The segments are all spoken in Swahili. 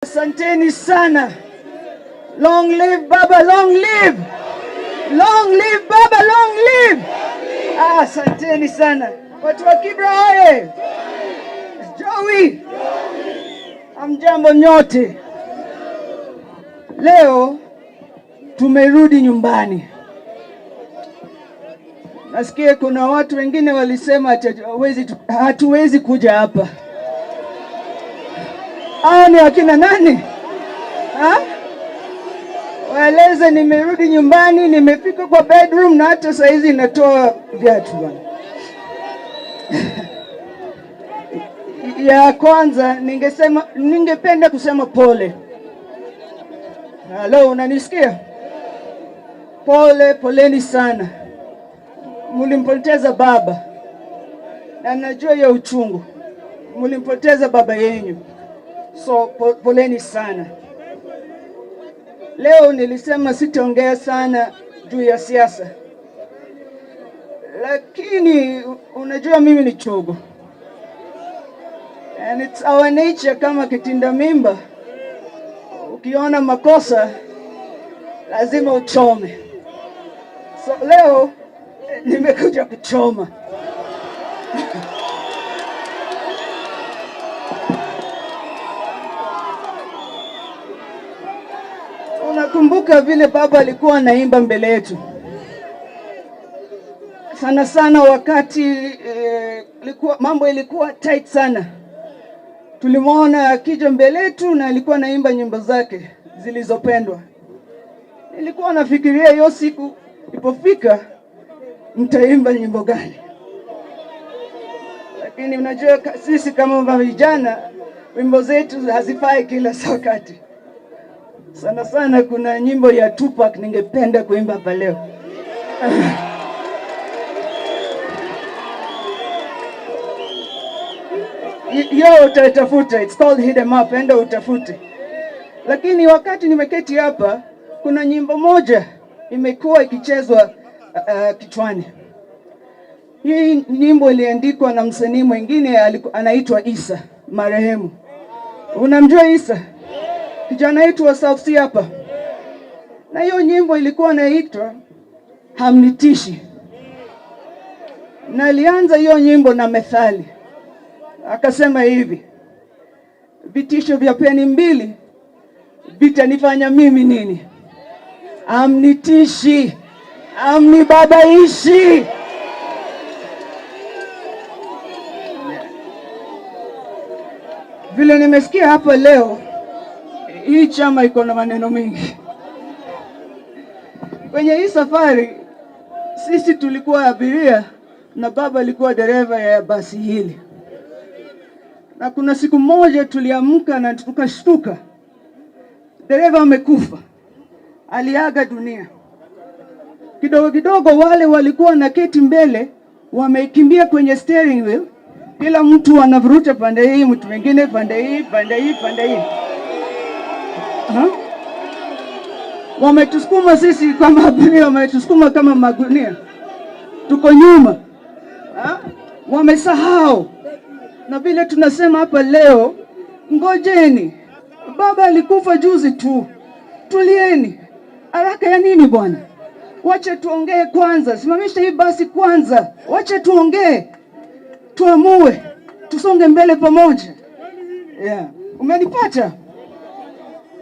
Asanteni sana. Long live Baba, long live. Long live Baba, long live. Asanteni sana. Watu wa Kibra oye. Joey. Hamjambo nyote. Leo tumerudi nyumbani. Nasikia kuna watu wengine walisema hatuwezi kuja hapa. Ni akina nani? Waeleze nimerudi nyumbani, nimefika kwa bedroom na hata saizi natoa viatu bwana. Ya kwanza ningependa kusema pole. Hello, unanisikia? Poleni sana. Mulimpoteza baba. Na najua ya uchungu. Mulimpoteza baba yenu. So poleni sana. Leo nilisema sitaongea sana juu ya siasa. Lakini unajua mimi ni chogo. And it's our nature kama kitinda mimba. Ukiona makosa lazima uchome. So leo nimekuja kuchoma. Unakumbuka vile baba alikuwa anaimba mbele yetu. Sana sana wakati mambo ilikuwa tight sana. Tulimwona akija mbele yetu na alikuwa anaimba nyimbo zake zilizopendwa. Nilikuwa nafikiria hiyo siku ipofika mtaimba nyimbo gani. Lakini unajua sisi kama vijana wimbo zetu hazifai kila wakati. Sana sana kuna nyimbo ya Tupac ningependa kuimba hapa leo. Yo utaitafuta, it's called Hit 'em Up, enda utafute. Lakini wakati nimeketi hapa, kuna nyimbo moja imekuwa ikichezwa kichwani. Hii nyimbo iliandikwa na msanii mwingine anaitwa Isa, marehemu. Unamjua Isa? Kijana wetu wa South Sea hapa. Na hiyo nyimbo ilikuwa inaitwa Hamnitishi. Na alianza hiyo nyimbo na methali. Akasema hivi: vitisho vya peni mbili vitanifanya mimi nini? Hamnitishi, hamnibabaishi. Vile nimesikia hapa leo, hii chama iko na maneno mengi. Kwenye hii safari sisi tulikuwa abiria na baba alikuwa dereva ya basi hili. Na kuna siku moja tuliamka na tukashtuka. Dereva amekufa. Aliaga dunia. Kidogo kidogo wale walikuwa na keti mbele wamekimbia kwenye steering wheel. Kila mtu anavuruta pande hii, mtu mwingine pande hii, pande hii, pande hii. Wametusukuma sisi kama abiria, wametusukuma kama magunia. Tuko nyuma. Wamesahau. Na vile tunasema hapa leo, ngojeni. Baba alikufa juzi tu. Tulieni. Haraka ya nini bwana? Wacha tuongee kwanza. Simamisha hii basi kwanza. Wacha tuongee. Tuamue. Tusonge mbele pamoja. Yeah. Umenipata?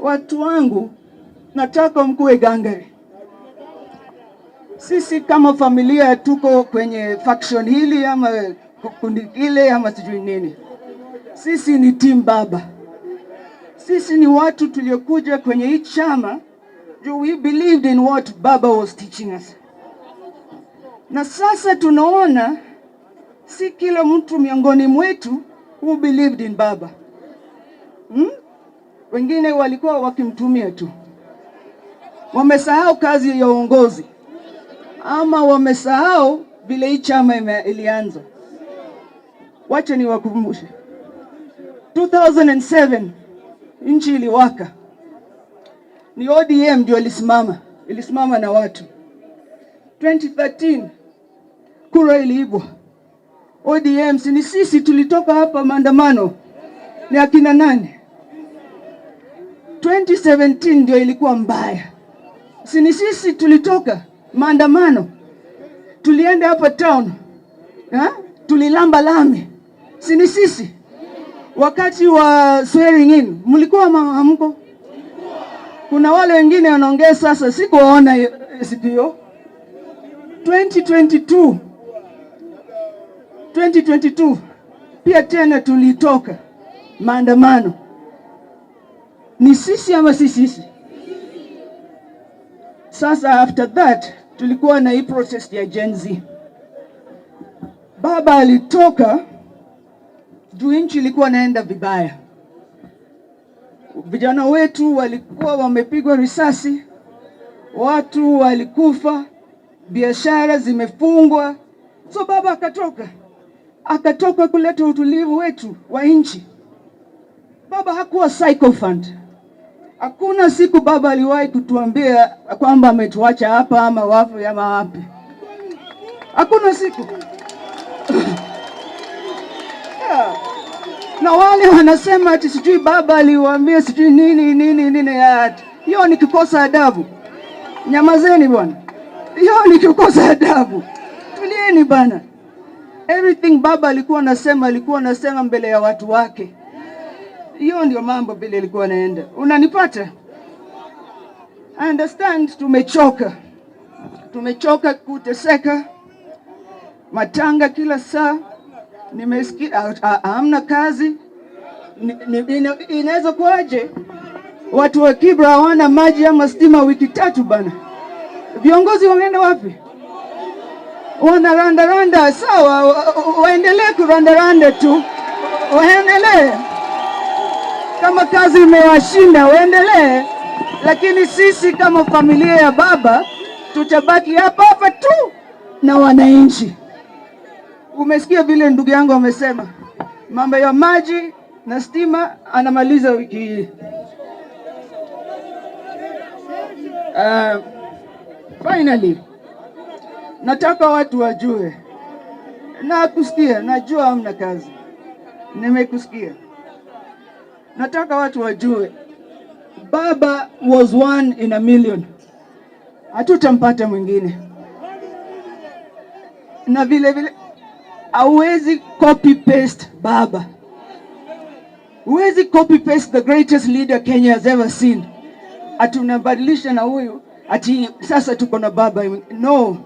Watu wangu, nataka mkuwe gangari. Sisi kama familia tuko kwenye faction hili ama kundi ile ama sijui nini. Sisi ni team baba. Sisi ni watu tuliokuja kwenye hii chama. We believed in what baba was teaching us. Na sasa tunaona si kila mtu miongoni mwetu who believed in baba. Wengine walikuwa wakimtumia tu. Wamesahau kazi ya uongozi. Ama wamesahau vile hii chama ilianza. Wacha niwakumbushe. 2007 nchi iliwaka. Ni ODM ndio ilisimama na watu. 2013 kura iliibwa. ODM ni sisi tulitoka hapa maandamano. Ni akina nani? 2017 ndio ilikuwa mbaya. Sini sisi tulitoka maandamano, tulienda hapa town, tulilamba lami. Sini sisi wakati wa swearing in mlikuwa hamko? Kuna wale wengine wanaongea sasa, sikuwaona siku hiyo. 2022 pia tena tulitoka maandamano. Ni sisi ama si sisi? Sasa after that tulikuwa na hii protest ya Gen Z. Baba alitoka juu nchi ilikuwa naenda vibaya. Vijana wetu walikuwa wamepigwa risasi, watu walikufa, biashara zimefungwa. So baba akatoka kuleta utulivu wetu wa nchi. Baba hakuwa sycophant. Hakuna siku baba aliwahi kutuambia kwamba ametuacha hapa ama wafu ama wapi. Hakuna siku. Yeah. Na wale wanasema ati sijui baba aliwaambia sijui nini ati. Hiyo ni kukosa adabu. Nyamazeni bwana. Hiyo ni kukosa adabu. Tulieni bana. Everything baba alikuwa anasema mbele ya watu wake. Hiyo ndio mambo vile ilikuwa naenda. Unanipata? I understand tumechoka kuteseka, matanga kila saa. Nimesikia hamna kazi. Inaweza kuaje watu wa Kibra hawana maji ama stima wiki 3 bana? Viongozi wameenda wapi? Wanarandaranda. Sawa, waendelee kurandaranda tu, waendelee. Kama kazi imewashinda waendelee, lakini sisi kama familia ya baba tutabaki hapa tu na wananchi. Umesikia vile ndugu yangu amesema mambo ya maji na stima anamaliza wiki hii. Finally, nataka watu wajue na kusikia, najua hamna kazi, nimekusikia. Nataka watu wajue baba was 1 in a million. Hatutampata mwingine. Na vile hauwezi copy paste baba. Huwezi copy paste the greatest leader Kenya has ever seen. Atunabadilisha na huyu ati sasa tuko na baba. No,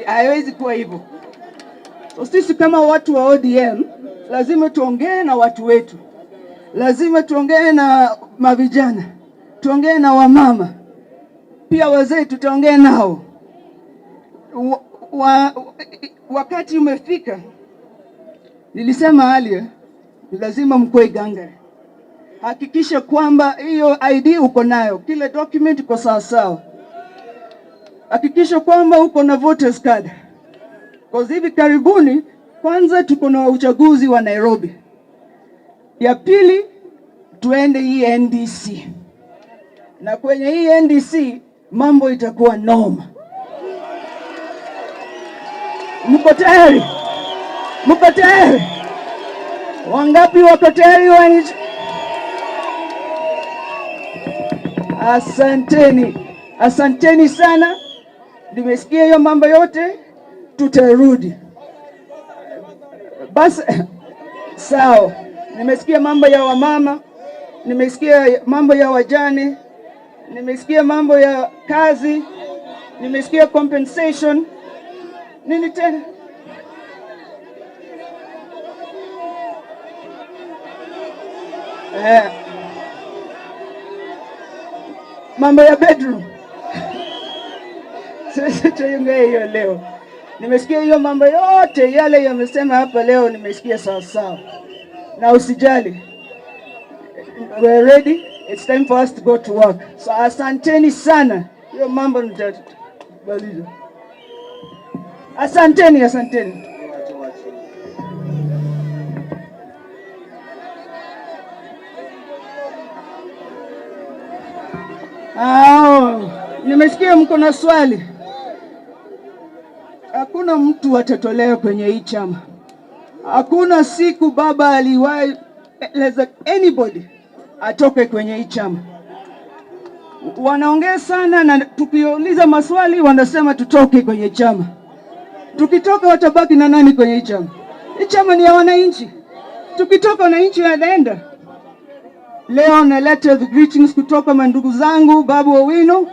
haiwezi kuwa hivyo. So sisi kama watu wa ODM lazima tuongee na watu wetu. Lazima tuongee na mavijana, tuongee na wamama, pia wazee tutaongea nao. Wakati umefika, nilisema alia, lazima mkue gangari. Hakikisha kwamba hiyo ID uko nayo, kila document iko sawa sawa. Hakikisha kwamba uko na voters card. Kwa hivi karibuni, kwanza tuko na uchaguzi wa Nairobi. Ya pili tuende hii NDC. Na kwenye hii NDC mambo itakuwa noma. Mko tayari? Mko tayari? Wangapi wako tayari? Asanteni sana. Nimesikia hiyo mambo yote, tutarudi. Basi sawa. Nimesikia mambo ya wamama, nimesikia mambo ya wajane, nimesikia mambo ya kazi, nimesikia compensation. Nini tena? Mambo ya bedroom. Sasa tuongee hiyo leo. Nimesikia hiyo mambo yote yale yamesema hapa leo, nimesikia sawa sawa. Na usijali. We're ready. It's time for us to go to work. So asanteni sana. Hiyo mambo nitabaliza. Asanteni. Nimesikia mko na swali. Hakuna mtu atatolewa kwenye hii chama. Hakuna siku baba aliwahi let anybody atoke kwenye hii chama. wanaongea sana, na tukiuliza maswali wanasema tutoke kwenye chama. Tukitoka watabaki na nani kwenye chama? Hii chama ni ya wananchi. Tukitoka wananchi wanaenda. Leo naleta greetings kutoka mandugu zangu Babu Owino,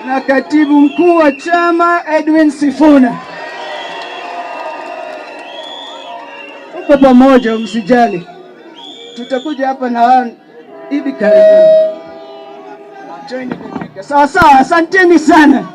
na katibu mkuu wa chama Edwin Sifuna. Tuko pamoja, msijali. Tutakuja hapa na wao hivi karibuni. Sawa sawa, asanteni sana.